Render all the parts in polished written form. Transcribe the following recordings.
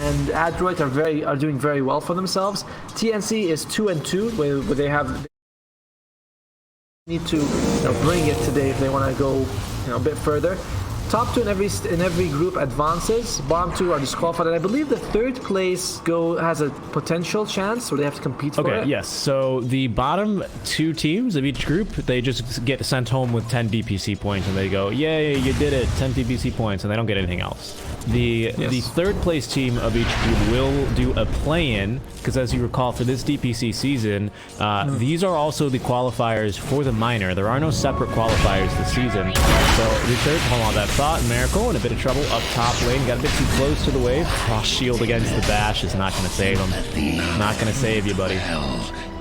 and Adroit are doing very well for themselves. TNC is 2-2, where they need to bring it today if they want to go a bit further. Top 2 in every group advances. Bottom 2 are disqualified, and I believe the third place has a potential chance where they have to compete for it. Okay, yes. So the bottom 2 teams of each group, they just get sent home with 10 DPC points, and they go, "Yay, you did it! 10 DPC points," and they don't get anything else. The third place team of each group will do a play-in, because as you recall, for this DPC season, these are also the qualifiers for the minor. There are no separate qualifiers this season. So the third, hold on, that thought, Miracle in a bit of trouble up top lane, got a bit too close to the wave. Cross shield against the bash is not going to save him. Not going to save you, buddy.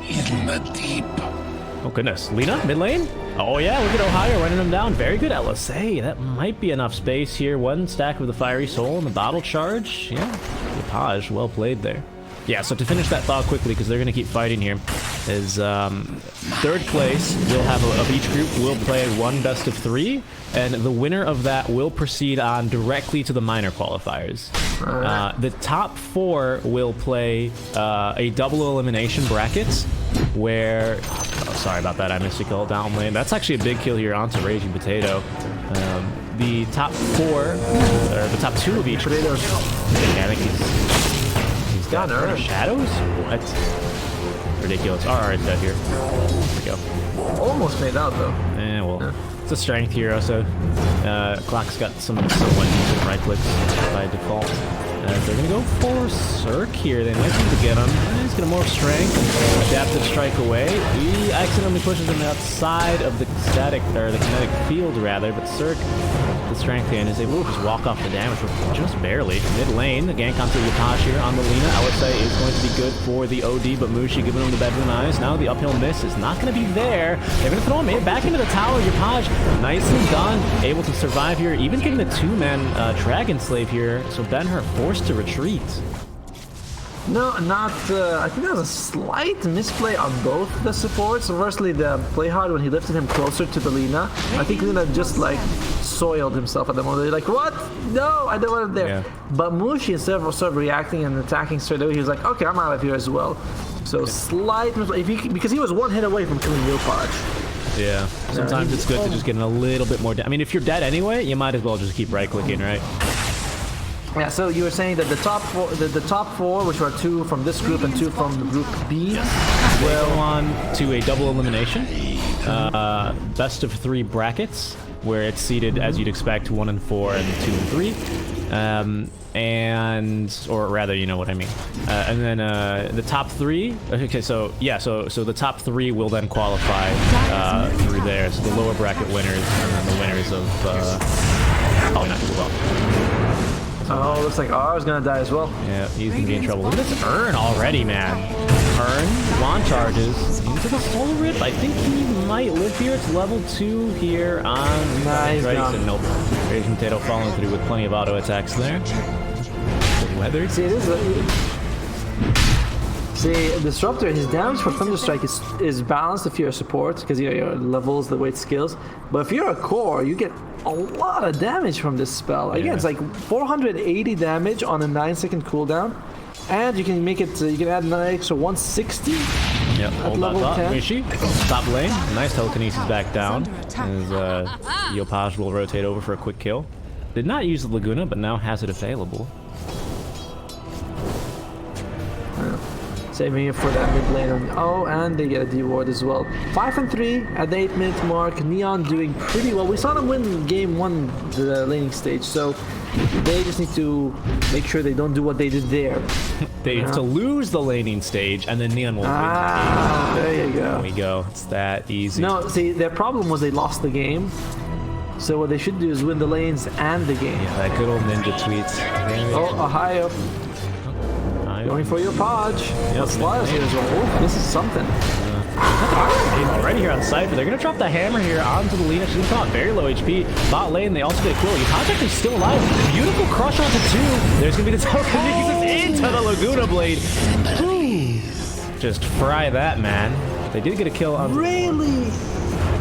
In the deep. Oh goodness, Lina, mid lane? Oh yeah, look at Ohio running him down. Very good LSA. That might be enough space here. One stack of the Fiery Soul and the Bottle Charge. Yeah, Lepage, well played there. Yeah, so to finish that thought quickly, because they're going to keep fighting here, is third place will have of each group will play 1 best of 3, and the winner of that will proceed on directly to the minor qualifiers. The top 4 will play a double elimination brackets, where sorry about that, I missed a kill down lane. That's actually a big kill here onto Raging Potato. The top 4, or the top 2 of each. Potatoes. Yeah, I think he's got shadows? What? Ridiculous. RR is dead here. There we go. Almost made out though. Well, it's a strength hero, so Clock's got some decent right clicks by default. They're gonna go for Cirque here. They might need to get him. He's gonna morph strength, adaptive strike away. He accidentally pushes him outside of the static, or the kinetic field rather, but Cirque, the strength hand, is able to just walk off the damage just barely. Mid lane, the gank onto Lepage here on the Lina, I would say is going to be good for the OD, but Mushi giving him the bedroom eyes. Now the uphill miss is not gonna be there. They're gonna throw him back into the tower. Lepage, nicely done, able to survive here, even getting the 2-man Dragon Slave here, so Ben-Hur forced to retreat. No, not. I think that was a slight misplay on both the supports. Firstly, the play hard when he lifted him closer to the Lina. I think Lina just like soiled himself at the moment. They're like, what? No, I don't want him there. Yeah. But Mushi, instead of reacting and attacking straight away, he was like, okay, I'm out of here as well. So slight misplay, because he was 1 hit away from killing Lepage. Yeah, sometimes it's good to just get in a little bit more. I mean, if you're dead anyway, you might as well just keep right clicking, right? Yeah, so you were saying that the top four, which are 2 from this group and 2 from the group B, will go on to a double elimination, best of 3 brackets, where it's seeded as you'd expect, 1 and 4 and 2 and 3, or rather, you know what I mean. And then the top 3. Okay, so yeah, so the top 3 will then qualify through there. So the lower bracket winners, and then the winners of Oh, looks like R is gonna die as well. Yeah, he's gonna be in trouble. Look at this Urn already, man. Urn, wand charges into the Soul Rip. I think he might live here. It's level 2 here on Grayson. Nope. Raging Potato following through with plenty of auto attacks there. Weathered. See, Disruptor, his damage for Thunderstrike is balanced if you're a support, because your levels the weight skills. But if you're a core, you get a lot of damage from this spell. Again, it's like 480 damage on a 9-second cooldown, and you can make it. You can add an extra 160. Yep, hold that thought. Mishi, top lane. Nice telekinesis back down. As Lepage will rotate over for a quick kill. Did not use the Laguna, but now has it available. Saving it for that mid lane. Oh, and they get a D-ward as well. 5 and 3 at the 8-minute mark. Neon doing pretty well. We saw them win game 1, the laning stage, so they just need to make sure they don't do what they did there. They have to lose the laning stage, and then Neon will win. There you go. There we go. It's that easy. No, see, their problem was they lost the game. So what they should do is win the lanes and the game. Yeah, that good old ninja tweets. Oh, Ohio. Going for your Podge. Yep. Slides here as well. This is something. Already here on Cypher. They're going to drop the hammer here onto the Lina. She's going to come out very low HP. Bot lane, they also get a kill. Lepage actually still alive. Beautiful crush onto 2. There's going to be the telekinesis into the Laguna Blade. Just fry that, man. They did get a kill on. Really?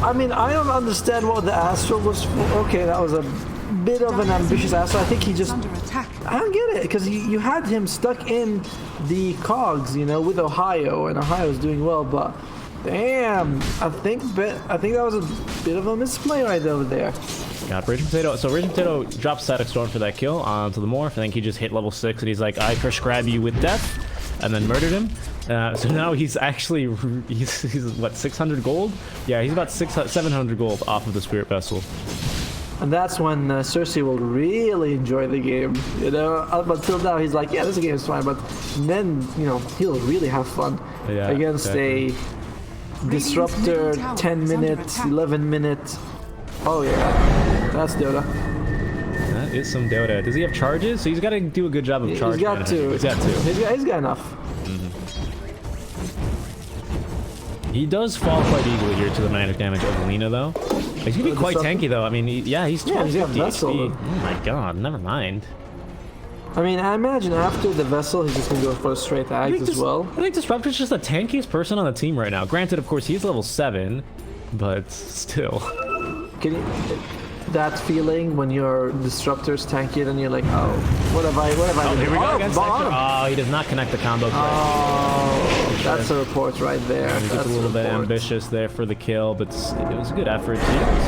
I mean, I don't understand what the Astral was for. Okay, that was a bit of an ambitious ass. So I think he just. Under attack. I don't get it because you had him stuck in the cogs, you know, with Ohio, and Ohio's doing well, but damn, I think that was a bit of a misplay right over there. Got Raging Potato. So Raging Potato dropped Static Storm for that kill onto the Morph. I think he just hit level 6 and he's like, I prescribe you with death, and then murdered him. So now he's actually, he's what, 600 gold? Yeah, he's about 700 gold off of the Spirit Vessel. And that's when Cersei will really enjoy the game. You know, up until now he's like, yeah, this game is fine, but then, you know, he'll really have fun against a disruptor 10 minutes, 11 minutes. Oh yeah, that's Dota. That is some Dota. Does he have charges? So he's got to do a good job of charge. He's got two. He's got two. He's got enough. He does fall quite easily here to the magic damage of Lina, though. He's gonna be quite tanky, though. I mean, he's 1250 HP. Oh my god, never mind. I mean, I imagine after the Vessel, he's just gonna go for a straight axe as well. I think Disruptor's just the tankiest person on the team right now. Granted, of course, he's level 7, but still. Can you, that feeling when your Disruptor's tanky and you're like, oh, what have I done? Here we go against Hector. Oh, he does not connect the combo. Oh, that's a report right there. He gets a little bit ambitious there for the kill, but it was a good effort.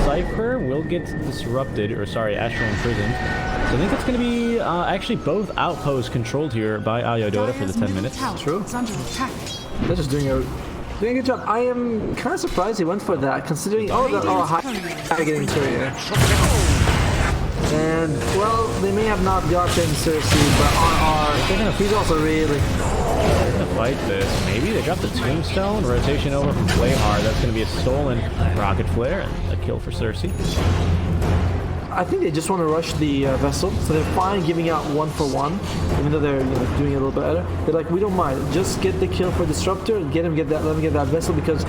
Cypher will get disrupted, or sorry, Astral imprisoned. So I think it's going to be actually both outposts controlled here by Ayodota for the 10 minutes. True. They're just doing a good job. I am kind of surprised he went for that, considering high getting Courier. And well, they may have not gotten Cersei, but he's also really gonna fight this. Maybe they drop the Tombstone, rotation over from Play Hard. That's gonna be a stolen Rocket Flare and a kill for Cersei. I think they just want to rush the Vessel, so they're fine giving out 1 for 1, even though they're doing a little bit better. They're like, we don't mind, just get the kill for Disruptor, let him get that Vessel, because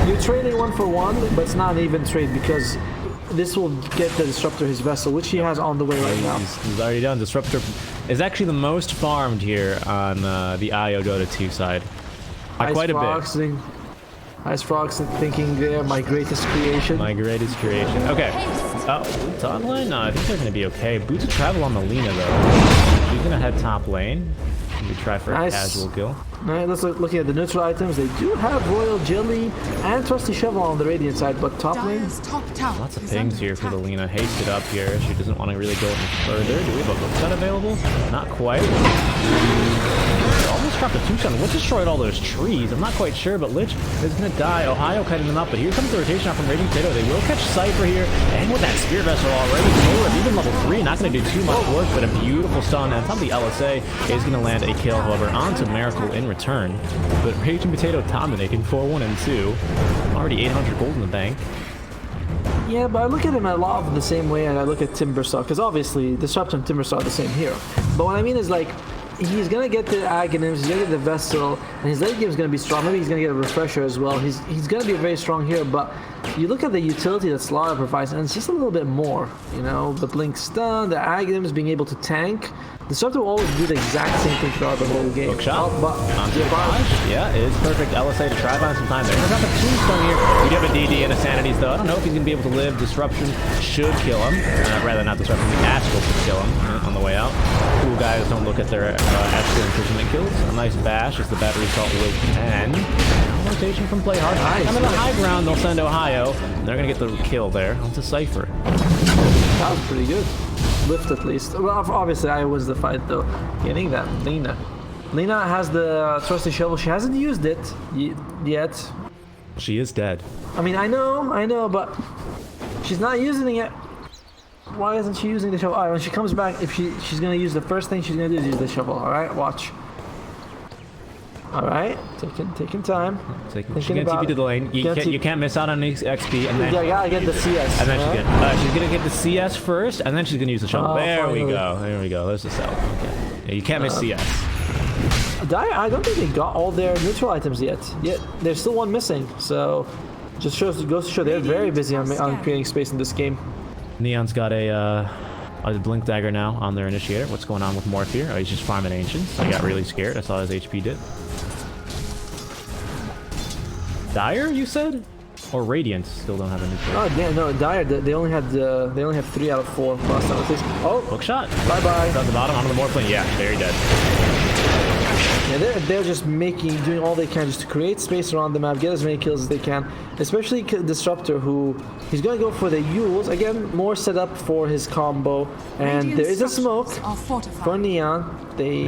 you're trading 1 for 1, but it's not an even trade because this will get the Disruptor his Vessel, which he has on the way right now. He's already done. Disruptor is actually the most farmed here on the Io Dota 2 side. Quite a bit. Ice Frogs thinking they're my greatest creation. My greatest creation. Okay. Top lane? No, I think they're going to be okay. Boots of Travel on the Lina, though. She's going to head top lane. Maybe try for a casual kill. Alright, let's looking at the neutral items. They do have Royal Jelly and Trusty Shovel on the Radiant side, but top lane... Lots of pings here for the Lina. Hasted up here. She doesn't want to really go any further. Do we have a hook set available? Not quite. Almost dropped a tombstone. What destroyed all those trees? I'm not quite sure, but Lich is going to die. Ohio cutting them up, but here comes the rotation out from Raging Potato. They will catch Cypher here, and with that Spirit Vessel already, even level 3, not going to do too much work, but a beautiful stun. And top of the LSA is going to land a kill, however, onto Miracle in return. But Raging Potato dominating 4-1 and 2. Already 800 gold in the bank. Yeah, but I look at him a lot of the same way, and I look at Timbersaw, because obviously Disruptor and Timbersaw are the same hero. But what I mean is, like, he's gonna get the Aghanims, he's gonna get the Vessel, and his late game is gonna be strong. Maybe he's gonna get a Refresher as well. He's gonna be a very strong hero, but you look at the utility that Slara provides, and it's just a little bit more. You know, the Blink Stun, the Aghanims being able to tank. Disruptor will always do the exact same thing throughout the whole game. Hook shot. Yeah, it's perfect. LSA to try find some time there. He's got the Tombstone here. We do have a DD and a Sanities, though. I don't know if he's going to be able to live. Disruption should kill him. Rather not Disruption. The Astral should kill him on the way out. Cool guys don't look at their Astral imprisonment kills. A nice bash as the battery assault with 10. Rotation from Play Hard. Nice. On the high ground, they'll send Ohio. And they're going to get the kill there onto Cypher. That was pretty good. Lift at least. Well, obviously I was the fight though. Getting that Lina. Lina has the Trusty Shovel. She hasn't used it yet. She is dead. I mean, I know, but she's not using it. Why isn't she using the shovel? Alright, when she comes back, if she's gonna use the first thing she's gonna do is use the shovel. Alright, watch. Alright, taking time. She's gonna TP to the lane. You can't miss out on XP, and then you gotta get the CS. And then she's gonna get the CS first, and then she's gonna use the shovel. There we go. There we go. There's the cell. Okay. Yeah, you can't miss CS. I don't think they got all their neutral items yet. There's still one missing. So, just goes to show they're very busy on creating space in this game. Neon's got a Blink Dagger now on their Initiator. What's going on with Morph here? Oh, he's just farming Ancients. I got really scared. I saw his HP dip. Dire, you said? Or Radiant still don't have a nuclear. Oh, damn, no, Dire, they only have 3 out of 4 last time. Oh, Hook shot. bye-bye. At the bottom, onto the Morphling. Yeah, very dead. Yeah, they're just doing all they can just to create space around the map, get as many kills as they can. Especially Disruptor, who he's going to go for the Yules. Again, more set up for his combo. And there is a smoke for Neon. They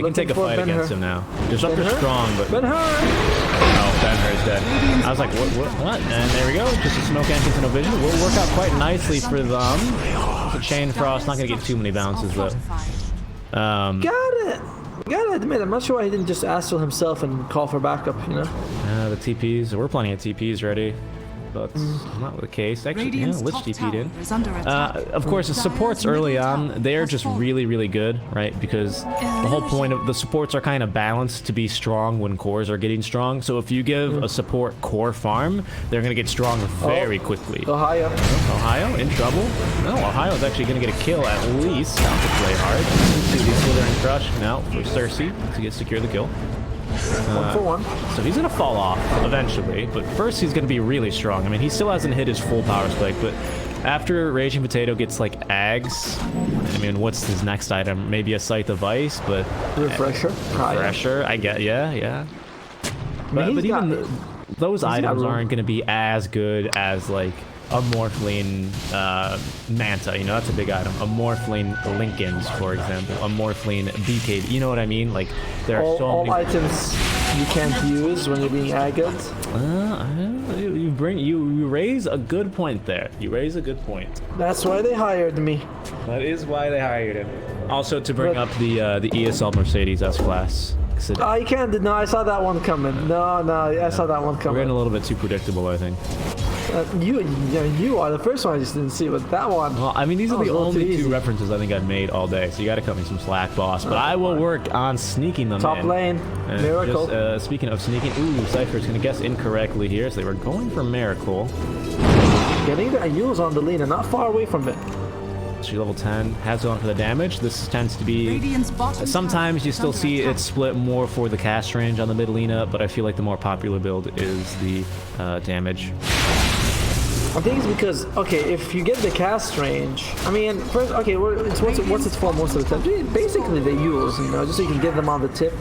can take a fight against him now. Disruptor's strong, but... Ben-Hur! Oh, Ben-Hur's dead. I was like, what? And there we go. Just a smoke entrance and no vision. Will work out quite nicely for them. It's a Chain Frost. Not going to get too many bounces, though. Got it! Gotta admit, I'm not sure why he didn't just astral himself and call for backup, you know? The TPs. We're planning a TPs ready. But not the case. Actually, yeah, Lich TP'd in. Of course, the supports early on, they're just really, really good, right? Because the whole point of the supports are kind of balanced to be strong when cores are getting strong. So if you give a support core farm, they're going to get strong very quickly. Ohio in trouble? No, Ohio's actually going to get a kill at least. Not to play hard. See these Slithering Crush now for Cersei to secure the kill. 1 for 1. So he's going to fall off eventually, but first he's going to be really strong. I mean, he still hasn't hit his full power spike, but after Raging Potato gets like Ags, I mean, what's his next item? Maybe a Scythe of Ice, but... Refresher, I get, yeah. But even those items aren't going to be as good as like a Morphling Manta, you know, that's a big item. A Morphling Lincolns, for example. A Morphling BKB, you know what I mean? Like, there are so many items you can't use when you're being aggled. You raise a good point there. You raise a good point. That's why they hired me. That is why they hired him. Also to bring up the ESL Mercedes S-Class. You can't deny. I saw that one coming. No, I saw that one coming. We're getting a little bit too predictable, I think. You are the first one I just didn't see, but that one... Well, I mean, these are the only 2 references I think I've made all day, so you gotta cut me some slack, boss. But I will work on sneaking them Top in. lane, Miracle. Just, speaking of sneaking, Cypher's gonna guess incorrectly here, so they were going for Miracle. Getting the Ayu's on the lean and not far away from it. She level 10, has gone for the damage. This tends to be... Sometimes you still see it split more for the cast range on the mid Lina, but I feel like the more popular build is the damage. I think it's because, okay, if you get the cast range, I mean, first, okay, what's its for most of the time? Basically, they use, you know, just so you can get them on the tip.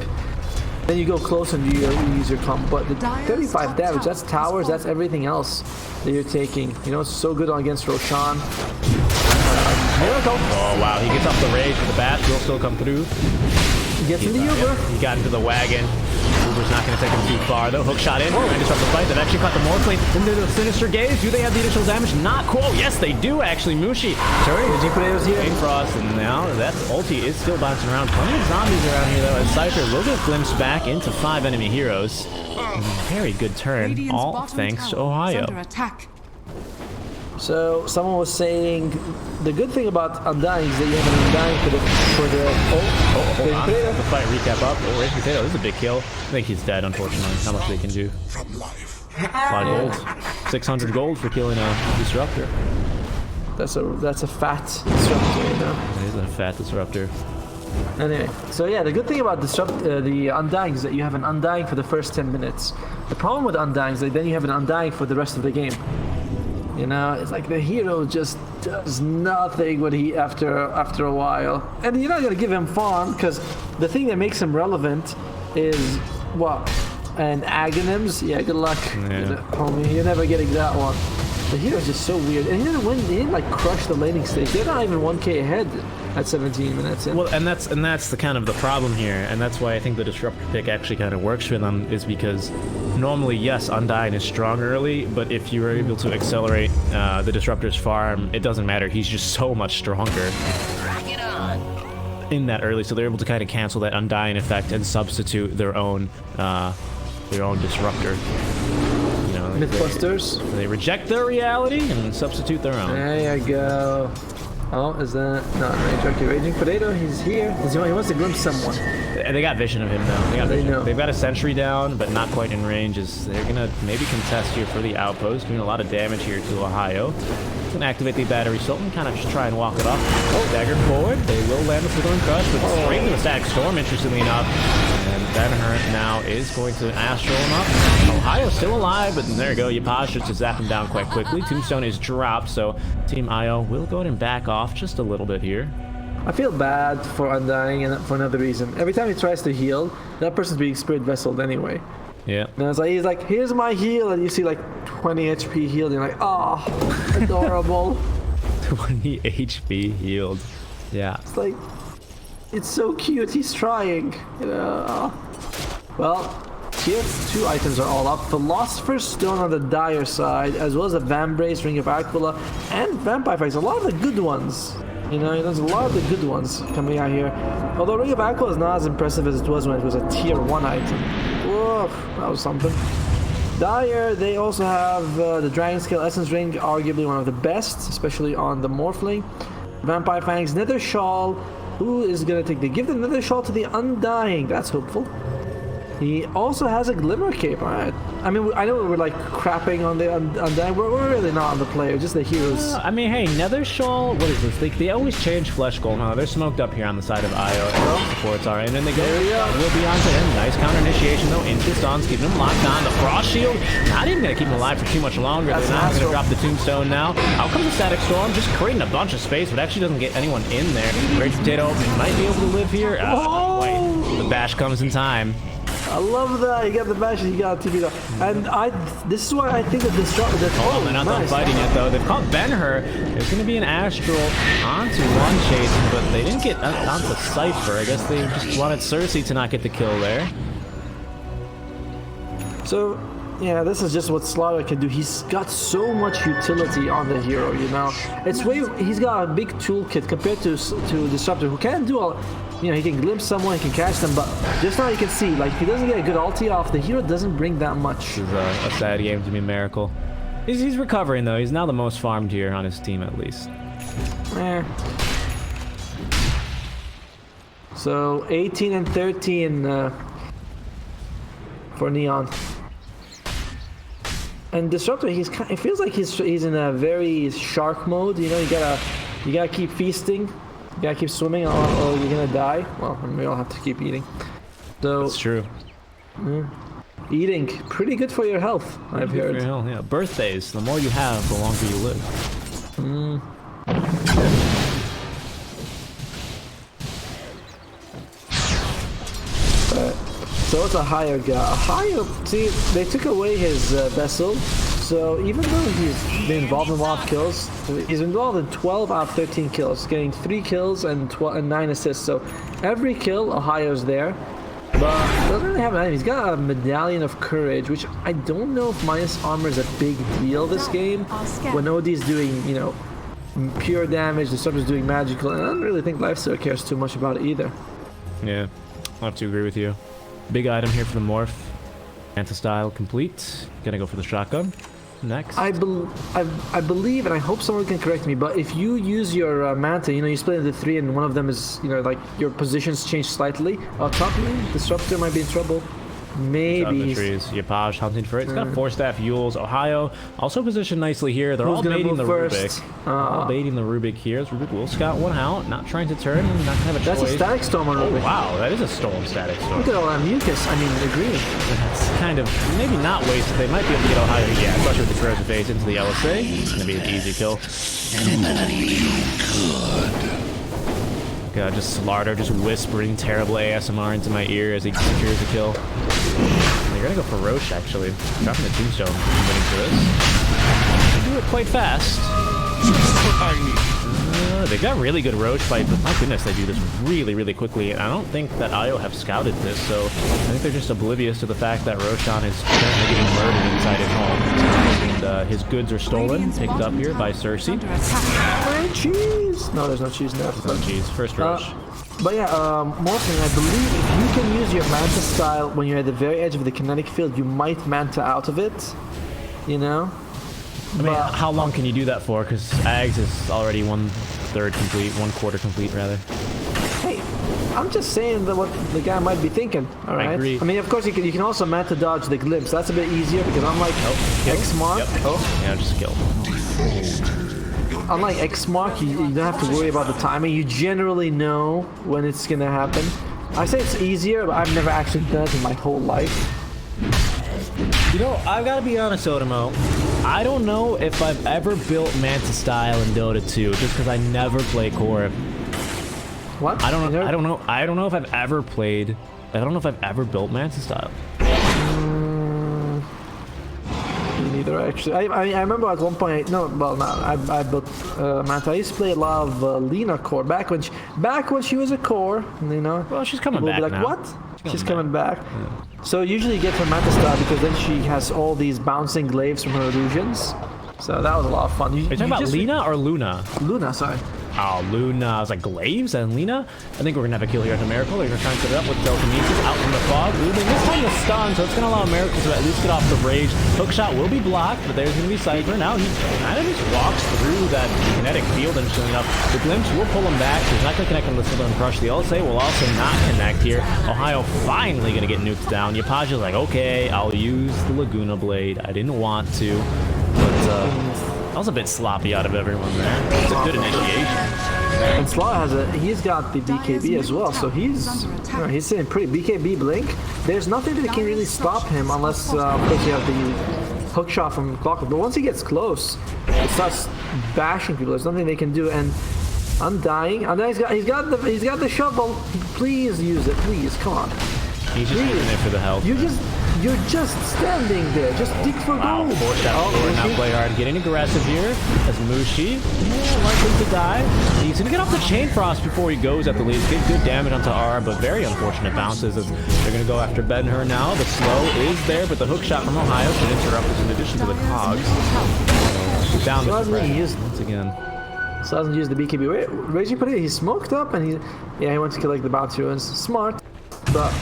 Then you go close and you use your comp. But the 35 damage, that's towers, that's everything else that you're taking. You know, it's so good against Roshan. Miracle. Oh, wow, he gets off the rage, but the bash will still come through. He gets in the Uber. He got into the wagon. Uber's not going to take him too far, though. Hook shot in, trying to disrupt the fight. They've actually caught the Morphling into the Sinister Gaze. Do they have the additional damage? Not cool. Yes, they do, actually. Mushi. Sorry, did you put it here? Chain Frost, and now that ulti is still bouncing around. Plenty of zombies around here, though, as Cypher will get glimpsed back into 5 enemy heroes. Very good turn, all thanks to Ohio. So someone was saying the good thing about Undying is that you have an Undying for the the fight recap up. Oh, Raging Potato, this is a big kill. I think he's dead, unfortunately. Not much they can do. A lot of gold. 600 gold for killing a disruptor. That's a fat disruptor, you know. It is a fat disruptor. Anyway, so yeah, the good thing about the Undying is that you have an Undying for the first 10 minutes. The problem with Undying is that then you have an Undying for the rest of the game. You know, it's like the hero just does nothing when after a while. And you're not going to give him farm, because the thing that makes him relevant is, what? And Aghanim's? Yeah, good luck, homie. You're never getting that one. The hero's just so weird. And he didn't like crush the laning stage. They're not even 1k ahead at 17 minutes in. Well, and that's the kind of the problem here, and that's why I think the disruptor pick actually kind of works for them, is because normally, yes, Undying is strong early, but if you were able to accelerate the disruptor's farm, it doesn't matter. He's just so much stronger in that early, so they're able to kind of cancel that Undying effect and substitute their own disruptor. You know, Mythbusters. They reject their reality and substitute their own. There you go. Oh, is that not Rage? Okay, Raging Potato, he's here. He wants to glimpse someone. They got vision of him now. They've got a sentry down, but not quite in range. They're gonna maybe contest here for the outpost, doing a lot of damage here to Ohio. Gonna activate the battery soul and kind of just try and walk it off. Oh, dagger forward. They will land the Slithering Crush, but straight into the Static Storm, interestingly enough. And Ben-Hur now is going to Astral him up. Ohio's still alive, but there you go. Yapaj just to zap him down quite quickly. Tombstone is dropped, so Team Io will go ahead and back off just a little bit here. I feel bad for Undying and for another reason. Every time he tries to heal, that person's being Spirit Vesseled anyway. Yeah. And it's like, he's like, here's my heal, and you see like 20 HP healed, and you're like, oh, adorable. 20 HP healed. Yeah. It's like, it's so cute, he's trying, you know. Well, tier 2 items are all up. Philosopher's Stone on the dire side, as well as the Vambrace, Ring of Aquila, and Vampire Fangs. A lot of the good ones. You know, there's a lot of the good ones coming out here. Although Ring of Aquila is not as impressive as it was when it was a tier 1 item. Whoa, that was something. Dire, they also have the Dragon Scale Essence Ring, arguably one of the best, especially on the Morphling. Vampire Fangs, Nether Shawl. Who is going to take the give the Nether Shawl to the Undying? That's hopeful. He also has a Glimmer Cape, alright. I mean, I know we're like crapping on the Undying. We're really not on the player, just the heroes. I mean, hey, Nether Shawl, what is this? They always change Flesh Golem. Oh, they're smoked up here on the side of Io. Supports are in, and they go. Will be on to him. Nice counter initiation, though. Into stuns, keeping him locked on. The Frost Shield, not even going to keep him alive for too much longer. They're not going to drop the Tombstone now. Out comes the Static Storm, just creating a bunch of space, but actually doesn't get anyone in there. Rage Potato might be able to live here. Wait, the bash comes in time. I love that. You got the bash and you got TP though. And this is why I think that they're not done fighting yet though. They've caught Ben-Hur. There's going to be an Astral onto one chasing, but they didn't get onto Cypher. I guess they just wanted Cersei to not get the kill there. So, yeah, this is just what Slaughter can do. He's got so much utility on the hero, you know. He's got a big toolkit compared to Disruptor, who can do all. You know, he can glimpse someone, he can catch them, but just now you can see, like, if he doesn't get a good ulti off, the hero doesn't bring that much. This is a sad game to be Miracle. He's recovering, though. He's now the most farmed here on his team, at least. So, 18 and 13 for Neon. And Disruptor, it feels like he's in a very shark mode, you know, you gotta keep feasting. You gotta keep swimming or you're gonna die. Well, we all have to keep eating. So that's true. Eating, pretty good for your health, I've heard. Yeah. Birthdays, the more you have, the longer you live. So it's a higher guy. See, they took away his vessel. So even though he's been involved in a lot of kills, he's involved in 12 out of 13 kills, getting 3 kills and 9 assists. So every kill, Ohio's there, but doesn't really have anything. He's got a Medallion of Courage, which I don't know if minus armor is a big deal this game. When OD's doing, you know, pure damage, the Disruptor's doing magical, and I don't really think Lifesteal cares too much about it either. Yeah, I'll have to agree with you. Big item here for the Morph. Anti-style complete. Gonna go for the shotgun. Next. I believe, and I hope someone can correct me, but if you use your Manta, you know, you split into 3 and one of them is, you know, like your positions change slightly, top lane, Disruptor might be in trouble. Maybe. The trees. Yapaj hunting for it. It's got 4-staff Yules. Ohio also positioned nicely here. They're all baiting the Rubik. All baiting the Rubik here. So Rubik will scout one out. Not trying to turn. Not gonna have a choice. That's a Static Storm on Rubik. Oh, wow, that is a Storm Static Storm. Look at all that mucus. I mean, the green. That's kind of maybe not wasted. They might be able to get Ohio. Yeah, especially with the corrosive phase into the LSA. It's gonna be an easy kill. God, just Slaughter just whispering terrible ASMR into my ear as he secures the kill. They're gonna go for Roche, actually. Dropping the Tombstone, winning for this. They do it quite fast. They got really good Roche fight, but my goodness, they do this really, really quickly. And I don't think that Io have scouted this, so I think they're just oblivious to the fact that Roshan is currently getting murdered inside his home. And his goods are stolen, picked up here by Cersei. Cheese! No, there's no cheese now. No cheese. First Roche. But yeah, Morphling, I believe if you can use your Manta style when you're at the very edge of the kinetic field, you might Manta out of it, you know? I mean, how long can you do that for? Because Ags is already 1/3 complete, 1/4 complete, rather. Hey, I'm just saying that what the guy might be thinking, alright? I agree. I mean, of course, you can also Manta dodge the Glimpse. That's a bit easier because I'm like X-Mark. Yep. Oh, yeah, just kill. unlike X Mark, you don't have to worry about the timing. You generally know when it's gonna happen. I say it's easier, but I've never actually done it in my whole life. You know, I've got to be honest, Otomo. I don't know if I've ever built Manta style in Dota 2, just because I never play core. What? I don't know if I've ever played. I don't know if I've ever built Manta style. Neither actually. I remember at one point. I built Manta. I used to play a lot of Lina core back when she was a core. You know. Well, she's coming back be like, now. what? She's coming back. Yeah. So usually you get her Manta style because then she has all these bouncing glaives from her illusions. So that was a lot of fun. Are you talking about Lina or Luna? Luna, sorry. Oh, Luna. I was like, Glaives and Lina? I think we're going to have a kill here at the Miracle. They're going to try and set it up with telekinesis out from the fog. Moving this time the stun, so it's going to allow Miracle to at least get off the rage. Hookshot will be blocked, but there's going to be Cypher. Now he kind of just walks through that kinetic field and showing up. The Glimpse will pull him back. He's not going to connect on the Southern Crush. The LSA will also not connect here. Ohio finally going to get nuked down. Yapaja's like, okay, I'll use the Laguna Blade. I didn't want to, but that was a bit sloppy out of everyone there. It's a good initiation. And Slaw he's got the BKB as well, so he's sitting pretty. BKB Blink. There's nothing that can really stop him unless, of course, you have the hook shot from Clockwork. But once he gets close, it starts bashing people. There's nothing they can do. And Undying, he's got the shovel. Please use it, please. Come on. He's just using it for the health. You're just standing there. Just dig for gold. Forced out forward. Now play hard. Getting aggressive here as Mushi. Likely to die. He's going to get off the Chain Frost before he goes at the lead. Get good damage onto R, but very unfortunate bounces as they're going to go after Ben-Hur now. The slow is there, but the hook shot from Ohio should interrupt this in addition to the cogs. Down the suppression once again. So doesn't use the BKB. Raging put it. He smoked up and he wants to collect the bounty ruins. Smart, but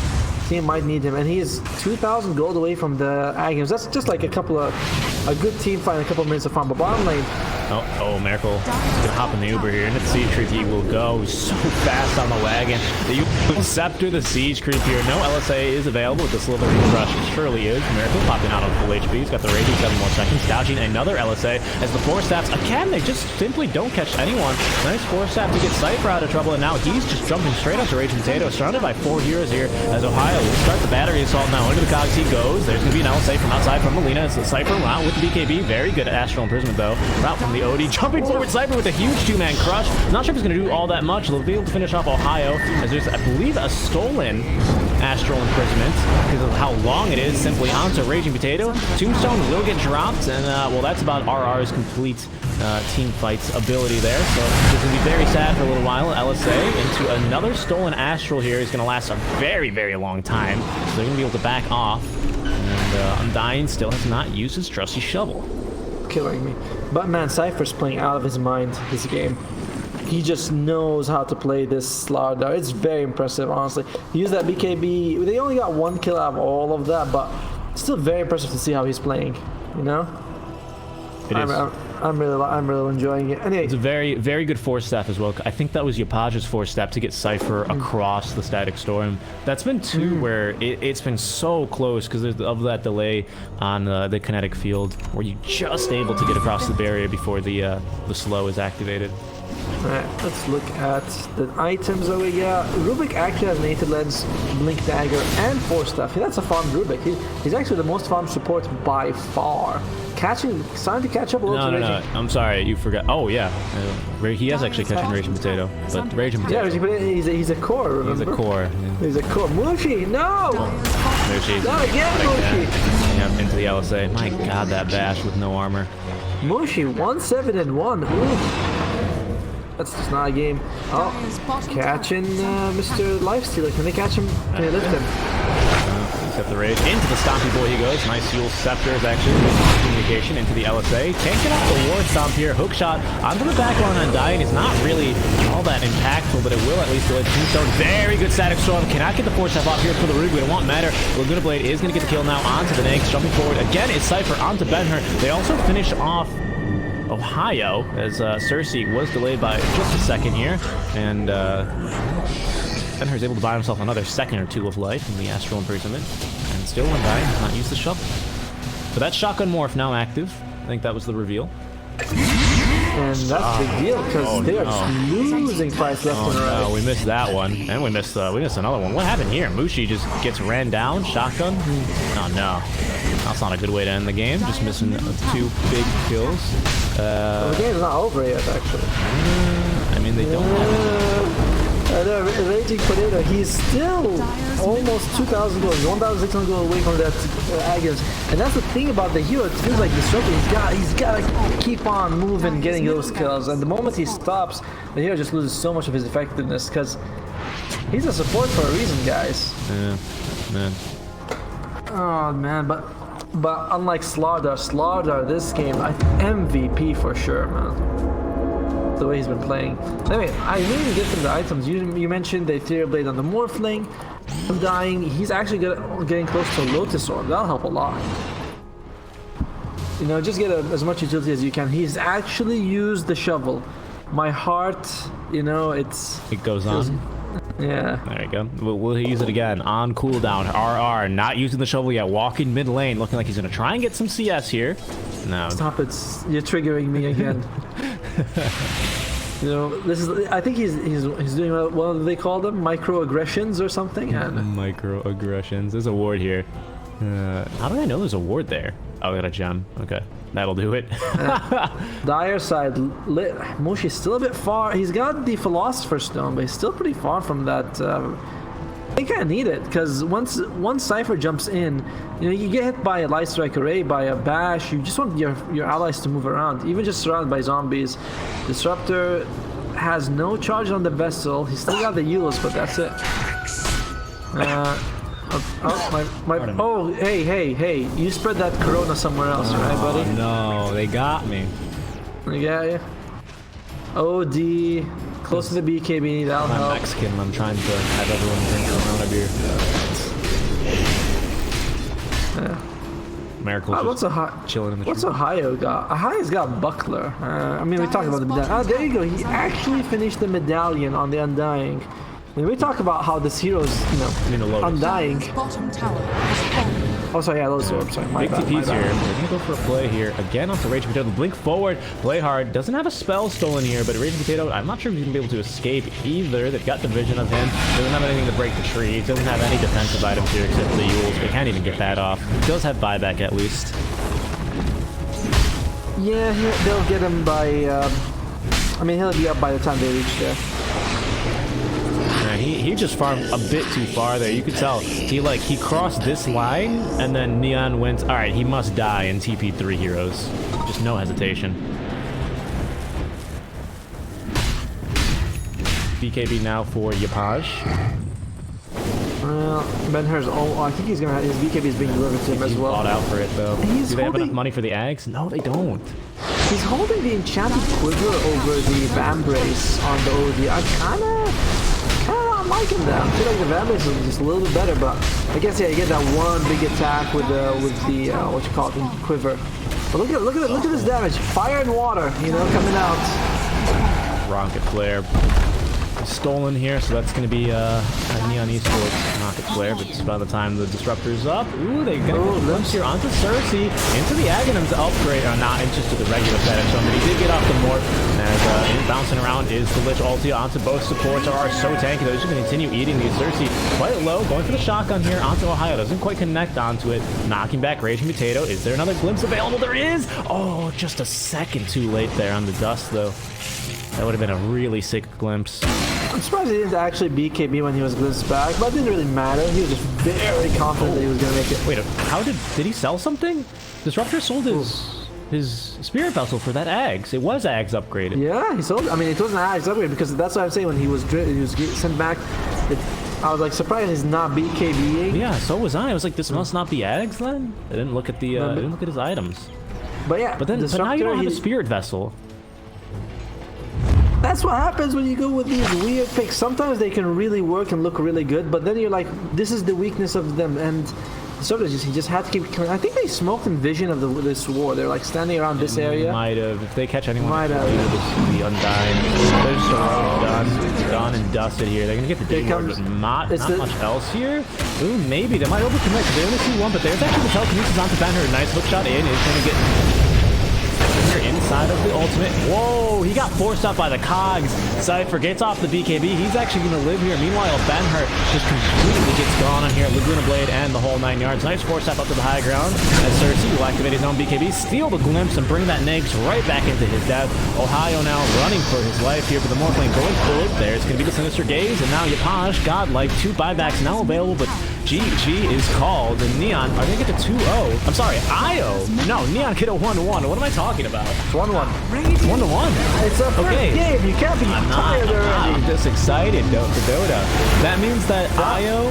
team might need him, and he is 2,000 gold away from the Agams. That's just like a good team fight in a couple of minutes of fun. But bottom lane. Oh, Miracle. He's gonna hop in the Uber here, and the Siege Creep he will go so fast on the wagon. The Scepter, the Siege Creep here. No LSA is available with the Slithering Crush. It surely is. Miracle popping out on full HP. He's got the Raging 7 more seconds. Dodging another LSA as the 4 stats. Again, they just simply don't catch anyone. Nice 4 stat to get Cypher out of trouble, and now he's just jumping straight onto Raging Potato. Surrounded by 4 heroes here as Ohio will start the battery assault now. Into the cogs he goes. There's gonna be an LSA from outside from Melina as the Cypher out with the BKB. Very good Astral Imprisonment though. Route from the OD. Jumping forward Cypher with a huge 2-man crush. Not sure if he's going to do all that much. They'll be able to finish off Ohio as there's, I believe, a stolen Astral Imprisonment because of how long it is. Simply onto Raging Potato. Tombstone will get dropped, and well, that's about RR's complete team fight's ability there. So it's going to be very sad for a little while. LSA into another stolen Astral here is going to last a very, very long time. So they're going to be able to back off. And Undying still has not used his trusty shovel. Killing me. But man, Cypher's playing out of his mind this game. He just knows how to play this slot. It's very impressive, honestly. He used that BKB. They only got 1 kill out of all of that, but still very impressive to see how he's playing. You know? It is. I'm really enjoying it. Anyway, it's a very, very good 4-step as well. I think that was Yapaja's 4-step to get Cypher across the Static Storm. That's been 2 where it's been so close because of that delay on the kinetic field where you're just able to get across the barrier before the slow is activated. Alright, let's look at the items that we got. Rubik actually has Naked Lens, Blink Dagger, and 4-step. That's a farm Rubik. He's actually the most farmed support by far. Starting to catch up a little bit. No, I'm sorry, you forgot. Oh, yeah. He has actually catching Raging Potato. But Raging Potato. Yeah, he's a core, remember? He's a core. Yeah. He's a core. Mushi, no! Mushi. Not again, Mushi. Yeah, into the LSA. My god, that bash with no armor. Mushi, 1-7-1. Ooh. That's just not a game. Oh, catching Mr. Lifestealer. Can they catch him? Can they lift him? Except the rage. Into the Stompy Boy he goes. Nice Yule Scepter is actually communication into the LSA. Can't get off the Ward Stomp here. Hookshot onto the back line on Dying is not really all that impactful, but it will at least delay the Tombstone. Very good Static Storm. Cannot get the 4-step off here for the Ruby. It won't matter. Laguna Blade is going to get the kill now onto the Nanks. Jumping forward again is Cypher onto Ben-Hur. They also finish off Ohio as Cersei was delayed by just a second here, and Ben-Hur is able to buy himself another second or 2 of life in the Astral Imprisonment, and still Undying does not use the shovel. But that shotgun morph now active. I think that was the reveal. And that's a big deal because they are just losing fights left and right. No, we missed that one, and we missed another one. What happened here? Mushi just gets ran down, shotgun. Oh no, that's not a good way to end the game. Just missing 2 big kills. The game's not over yet, actually. I mean, they don't have. Raging Potato, he's still almost 2,000 goals, 1,600 goals away from that Agnes. And that's the thing about the hero. It feels like Disruptor. He's got to keep on moving, getting those kills. And the moment he stops, the hero just loses so much of his effectiveness because he's a support for a reason, guys. Yeah, man. Oh man, but unlike Slardar this game, MVP for sure, man. The way he's been playing. Anyway, I really get from the items. You mentioned the Ethereal Blade on the Morphling. Undying. He's actually getting close to a Lotus Orb. That'll help a lot. You know, just get as much utility as you can. He's actually used the shovel. My heart, you know, it goes on. Yeah. There you go. We'll use it again. On cooldown. RR. Not using the shovel yet. Walking mid lane. Looking like he's going to try and get some CS here. No. Stop it. You're triggering me again. You know, this is. I think he's doing what do they call them? Microaggressions or something. Microaggressions. There's a ward here. How do I know there's a ward there? Oh, I got a gem. Okay, that'll do it. Dire side. Mushi's still a bit far. He's got the Philosopher's Stone, but he's still pretty far from that. They kind of need it because once Cypher jumps in, you know, you get hit by a Light Strike Array, by a Bash. You just want your allies to move around, even just surrounded by zombies. Disruptor has no charge on the vessel. He's still got the Eulos, but that's it. Oh, hey! You spread that Corona somewhere else, right, buddy? No, they got me. They got you. OD. Close to the BKB, that'll help. I'm Mexican, I'm trying to have everyone drink a beer. Miracle chilling in the What's Ohio got? Ohio's got Buckler. I mean, we talked about the medallion. Oh, there you go. He actually finished the medallion on the Undying. When we talk about how this hero's, you know, Undying. Oh, sorry, yeah, Lotus Orb. Sorry, Big TP's here. We're going to go for a play here. Again, off the Raging Potato. Blink forward. Play hard. Doesn't have a spell stolen here, but Raging Potato, I'm not sure if he's going to be able to escape either. They've got the vision of him. Doesn't have anything to break the tree. Doesn't have any defensive items here except the Yules. They can't even get that off. Does have buyback at least. Yeah, they'll get him by... I mean, he'll be up by the time they reach there. He just farmed a bit too far there. You could tell he crossed this line and then Neon went, all right, he must die, and TP'd 3 heroes. Just no hesitation. BKB now for Yapaj. Well, Ben-Hur's I think he's gonna have his BKB is being delivered to him as well. Bought out for it though. Do they have enough money for the Ags? No, they don't. He's holding the enchanted quiver over the Vambrace on the OD. I kinda not liking that. I feel like the Vambrace is just a little bit better, but I guess yeah, you get that one big attack with the what you call it, the quiver. But look at this damage. Fire and water, you know, coming out. Rocket flare. Stolen here, so that's going to be a Neon Esports Rocket Flare, but by the time the Disruptor's up, ooh, they get a glimpse here onto Cersei, into the Aghanim's upgrade, or not, it's just to the regular fetish, but he did get off the Morph, as bouncing around is the Lich ulti onto both supports, are so tanky, they're just going to continue eating these Cersei quite low, going for the shotgun here onto Ohio, doesn't quite connect onto it, knocking back Raging Potato. Is there another glimpse available? There is! Oh, just a second too late there on the dust, though. That would have been a really sick glimpse. I'm surprised he didn't actually BKB when he was glimpsed back, but it didn't really matter. He was just very confident that he was going to make it. Wait, how did he sell something? Disruptor sold his Spirit Vessel for that Ags. It was Ags upgraded. Yeah, he sold it. I mean, it wasn't Ags upgraded because that's what I'm saying. When he was sent back, I was like surprised he's not BKBing. Yeah, so was I. I was like, this must not be Ags then. I didn't look at the I didn't look at his items. But yeah, but now you don't have a Spirit Vessel. That's what happens when you go with these weird picks. Sometimes they can really work and look really good, but then you're like, this is the weakness of them. And sort of he just had to keep coming. I think they smoked in vision of this war. They're like standing around this area. Might have. If they catch anyone, might have. The Undying. They're just done and dusted here. They're gonna get the D-Ward, but not much else here. Ooh, maybe they might overcommit. They only see one, but there's actually the telekinesis onto Ben-Hur. Nice hook shot in. Is gonna get. inside of the ultimate. Whoa, he got forced out by the cogs. Cypher gets off the BKB. He's actually going to live here. Meanwhile, Benhurt just completely gets gone on here. Laguna Blade and the whole 9 yards. Nice force up to the high ground. As Cersei will activate his own BKB, steal the glimpse, and bring that Negs right back into his death. Ohio now running for his life here, but the Morphling going forward. There's going to be the Sinister Gaze, and now Yapaj, godlike, 2 buybacks now available, but GG is called, and Neon are going to get to 2-0. I'm sorry, IO. No, Neon get a 1-1. What am I talking about? It's 1-1. 1-1. It's a first game. You can't be tired already. I'm just excited, for Dota. That means that IO,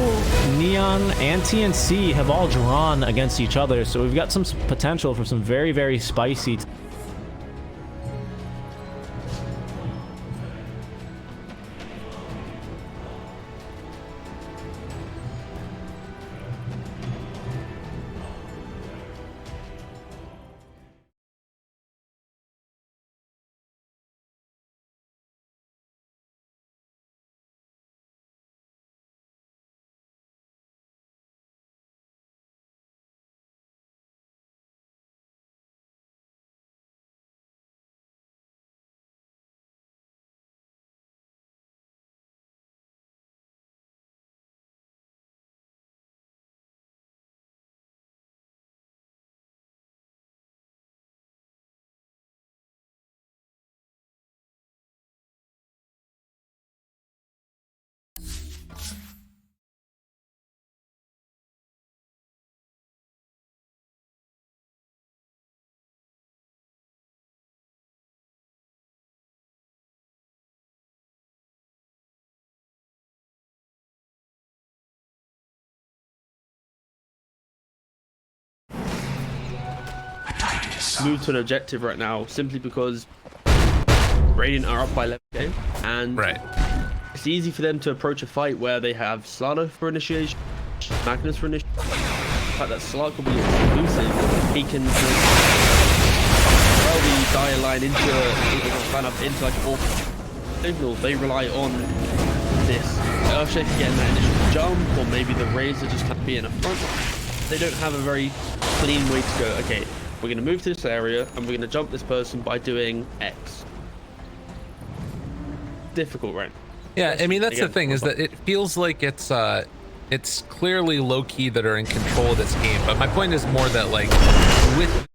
Neon, and TNC have all drawn against each other, so we've got some potential for some very, very spicy. Move to an objective right now simply because Radiant are up by 11 game, and it's easy for them to approach a fight where they have Slano for initiation, Magnus for initiation. The fact that Slark will be exclusive, he can throw the Dire line into like an awful signal. They rely on this Earthshaker getting that initial jump, or maybe the Razor just kind of being up front. They don't have a very clean way to go, okay, we're going to move to this area and we're going to jump this person by doing X. Difficult, right? Yeah, I mean, that's the thing, is that it feels like it's clearly low-key that are in control of this game, but my point is more that, like, with